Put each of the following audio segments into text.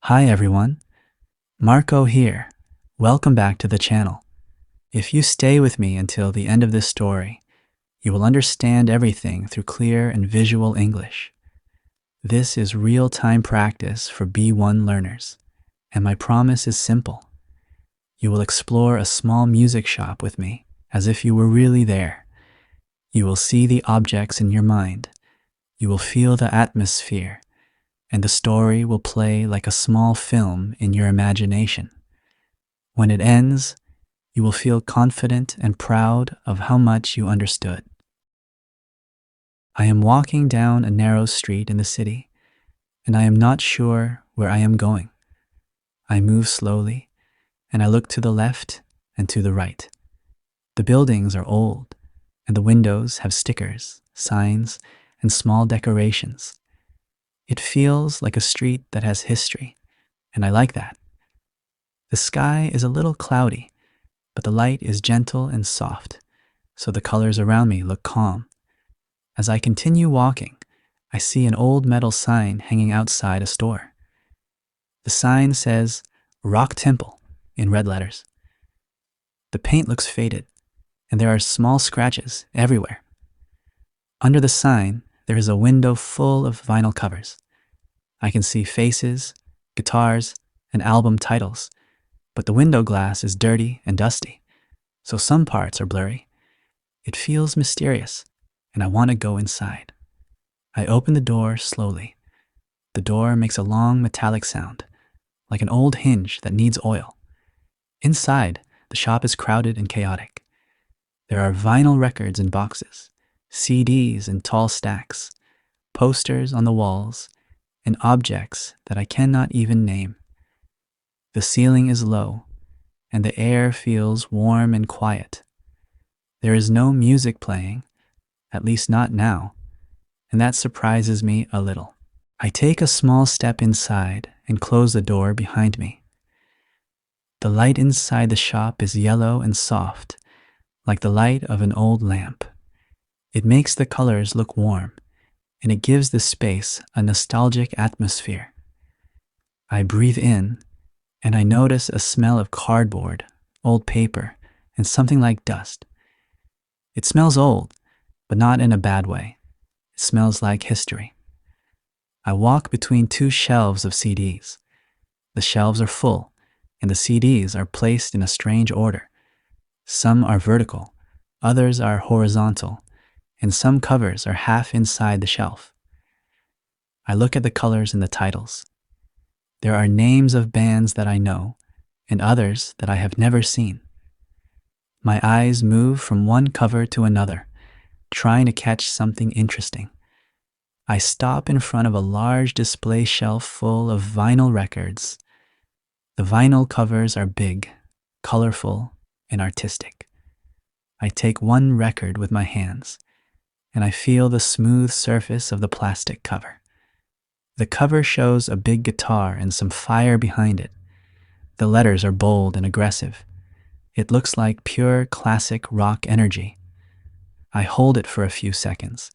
Hi everyone, Marco here. Welcome back to the channel. If you stay with me until the end of this story, you will understand everything through clear and visual English. This is real-time practice for B1 learners, and my promise is simple. You will explore a small music shop with me as if you were really there. You will see the objects in your mind. You will feel the atmosphere, and the story will play like a small film in your imagination. When it ends, you will feel confident and proud of how much you understood. I am walking down a narrow street in the city, and I am not sure where I am going. I move slowly, and I look to the left and to the right. The buildings are old, and the windows have stickers, signs, and small decorations. It feels like a street that has history, and I like that. The sky is a little cloudy, but the light is gentle and soft, so the colors around me look calm. As I continue walking, I see an old metal sign hanging outside a store. The sign says, Rock Temple, in red letters. The paint looks faded, and there are small scratches everywhere. Under the sign, there is a window full of vinyl covers. I can see faces, guitars, and album titles, but the window glass is dirty and dusty, so some parts are blurry. It feels mysterious, and I want to go inside. I open the door slowly. The door makes a long metallic sound, like an old hinge that needs oil. Inside, the shop is crowded and chaotic. There are vinyl records in boxes, CDs in tall stacks, posters on the walls, and objects that I cannot even name. The ceiling is low, and the air feels warm and quiet. There is no music playing, at least not now, and that surprises me a little. I take a small step inside and close the door behind me. The light inside the shop is yellow and soft, like the light of an old lamp. It makes the colors look warm, and it gives the space a nostalgic atmosphere. I breathe in, and I notice a smell of cardboard, old paper, and something like dust. It smells old, but not in a bad way. It smells like history. I walk between two shelves of CDs. The shelves are full, and the CDs are placed in a strange order. Some are vertical, others are horizontal, and some covers are half inside the shelf. I look at the colors and the titles. There are names of bands that I know, and others that I have never seen. My eyes move from one cover to another, trying to catch something interesting. I stop in front of a large display shelf full of vinyl records. The vinyl covers are big, colorful, and artistic. I take one record with my hands, and I feel the smooth surface of the plastic cover. The cover shows a big guitar and some fire behind it. The letters are bold and aggressive. It looks like pure classic rock energy. I hold it for a few seconds.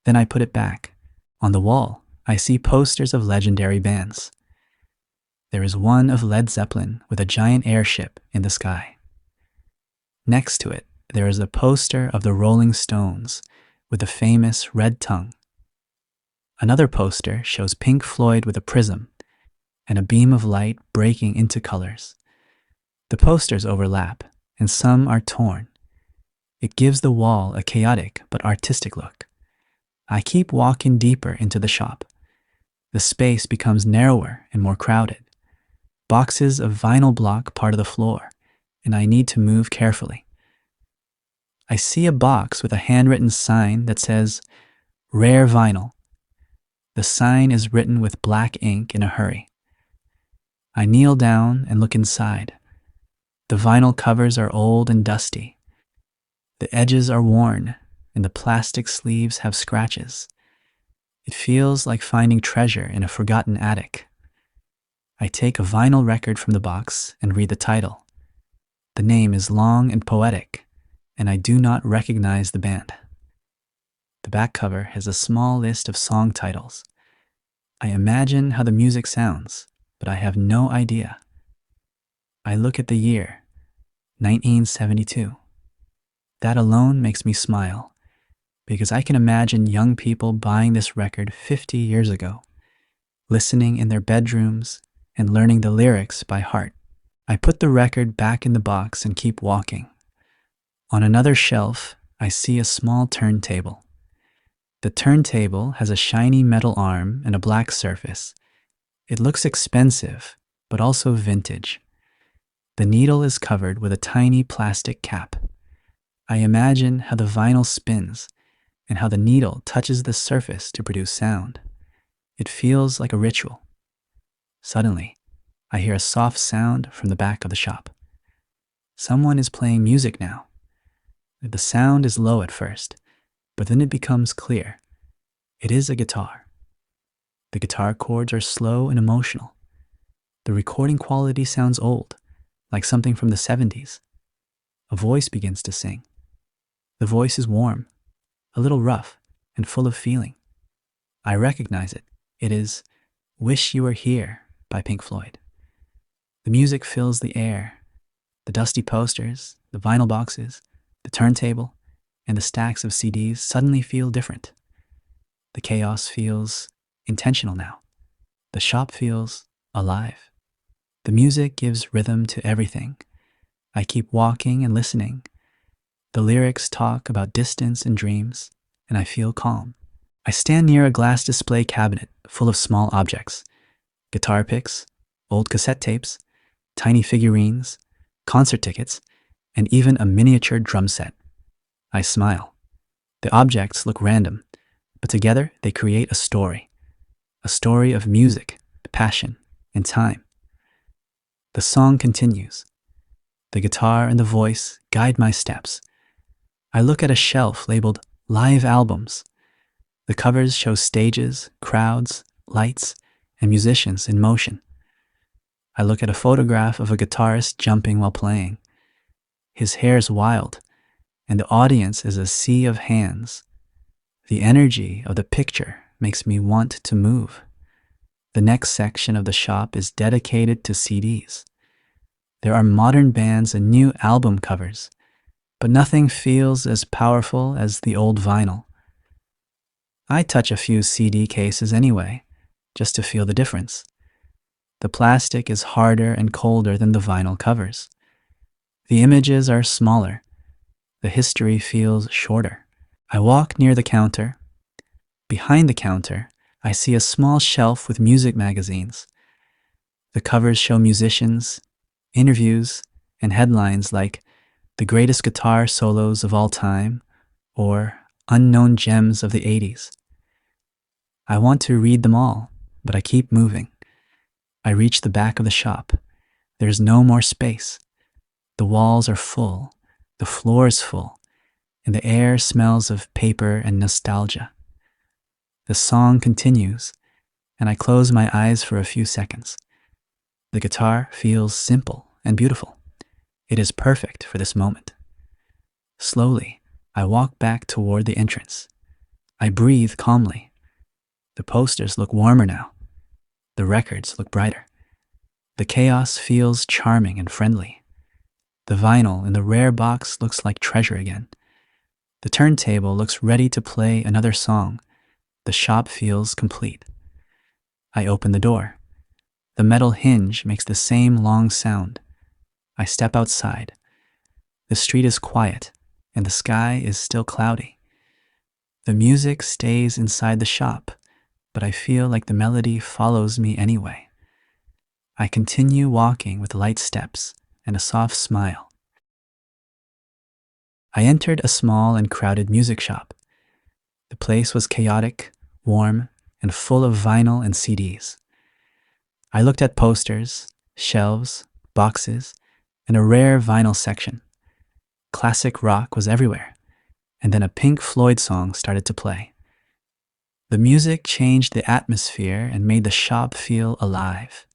Then I put it back. On the wall, I see posters of legendary bands. There is one of Led Zeppelin with a giant airship in the sky. Next to it, there is a poster of the Rolling Stones with the famous red tongue. Another poster shows Pink Floyd with a prism and a beam of light breaking into colors. The posters overlap, and some are torn. It gives the wall a chaotic but artistic look. I keep walking deeper into the shop. The space becomes narrower and more crowded. Boxes of vinyl block part of the floor, and I need to move carefully. I see a box with a handwritten sign that says, Rare Vinyl. The sign is written with black ink in a hurry. I kneel down and look inside. The vinyl covers are old and dusty. The edges are worn, and the plastic sleeves have scratches. It feels like finding treasure in a forgotten attic. I take a vinyl record from the box and read the title. The name is long and poetic, and I do not recognize the band. The back cover has a small list of song titles. I imagine how the music sounds, but I have no idea. I look at the year, 1972. That alone makes me smile, because I can imagine young people buying this record 50 years ago, listening in their bedrooms and learning the lyrics by heart. I put the record back in the box and keep walking. On another shelf, I see a small turntable. The turntable has a shiny metal arm and a black surface. It looks expensive, but also vintage. The needle is covered with a tiny plastic cap. I imagine how the vinyl spins and how the needle touches the surface to produce sound. It feels like a ritual. Suddenly, I hear a soft sound from the back of the shop. Someone is playing music now. The sound is low at first, but then it becomes clear. It is a guitar. The guitar chords are slow and emotional. The recording quality sounds old, like something from the 70s. A voice begins to sing. The voice is warm, a little rough, and full of feeling. I recognize it. It is "Wish You Were Here" by Pink Floyd. The music fills the air. The dusty posters, the vinyl boxes, the turntable, and the stacks of CDs suddenly feel different. The chaos feels intentional now. The shop feels alive. The music gives rhythm to everything. I keep walking and listening. The lyrics talk about distance and dreams, and I feel calm. I stand near a glass display cabinet full of small objects: guitar picks, old cassette tapes, tiny figurines, concert tickets, and even a miniature drum set. I smile. The objects look random, but together they create a story of music, passion, and time. The song continues. The guitar and the voice guide my steps. I look at a shelf labeled Live Albums. The covers show stages, crowds, lights, and musicians in motion. I look at a photograph of a guitarist jumping while playing. His hair is wild, and the audience is a sea of hands. The energy of the picture makes me want to move. The next section of the shop is dedicated to CDs. There are modern bands and new album covers, but nothing feels as powerful as the old vinyl. I touch a few CD cases anyway, just to feel the difference. The plastic is harder and colder than the vinyl covers. The images are smaller. The history feels shorter. I walk near the counter. Behind the counter, I see a small shelf with music magazines. The covers show musicians, interviews, and headlines like "The Greatest Guitar Solos of All Time" or "Unknown Gems of the 80s." I want to read them all, but I keep moving. I reach the back of the shop. There's no more space. The walls are full, the floor is full, and the air smells of paper and nostalgia. The song continues, and I close my eyes for a few seconds. The guitar feels simple and beautiful. It is perfect for this moment. Slowly, I walk back toward the entrance. I breathe calmly. The posters look warmer now. The records look brighter. The chaos feels charming and friendly. The vinyl in the rare box looks like treasure again. The turntable looks ready to play another song. The shop feels complete. I open the door. The metal hinge makes the same long sound. I step outside. The street is quiet, and the sky is still cloudy. The music stays inside the shop, but I feel like the melody follows me anyway. I continue walking with light steps and a soft smile. I entered a small and crowded music shop. The place was chaotic, warm, and full of vinyl and CDs. I looked at posters, shelves, boxes, and a rare vinyl section. Classic rock was everywhere, and then a Pink Floyd song started to play. The music changed the atmosphere and made the shop feel alive.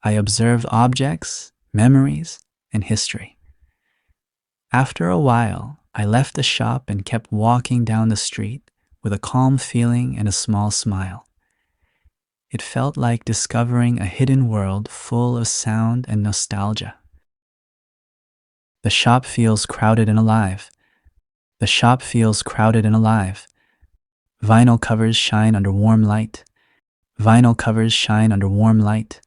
I observed objects, memories, and history. After a while, I left the shop and kept walking down the street with a calm feeling and a small smile. It felt like discovering a hidden world full of sound and nostalgia. The shop feels crowded and alive. The shop feels crowded and alive. Vinyl covers shine under warm light. Vinyl covers shine under warm light.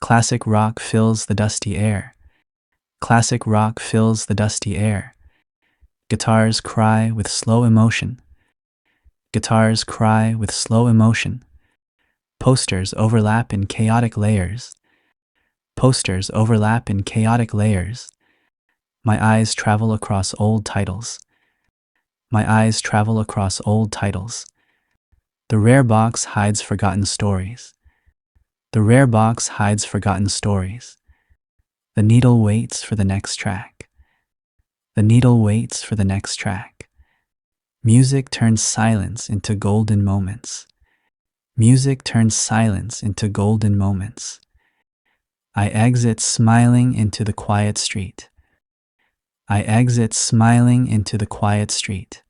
Classic rock fills the dusty air. Classic rock fills the dusty air. Guitars cry with slow emotion. Guitars cry with slow emotion. Posters overlap in chaotic layers. Posters overlap in chaotic layers. My eyes travel across old titles. My eyes travel across old titles. The rare box hides forgotten stories. The rare box hides forgotten stories. The needle waits for the next track. The needle waits for the next track. Music turns silence into golden moments. Music turns silence into golden moments. I exit smiling into the quiet street. I exit smiling into the quiet street.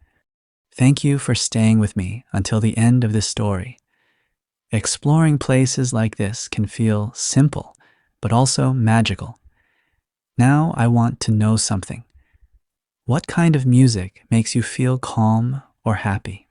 Thank you for staying with me until the end of this story. Exploring places like this can feel simple, but also magical. Now I want to know something. What kind of music makes you feel calm or happy?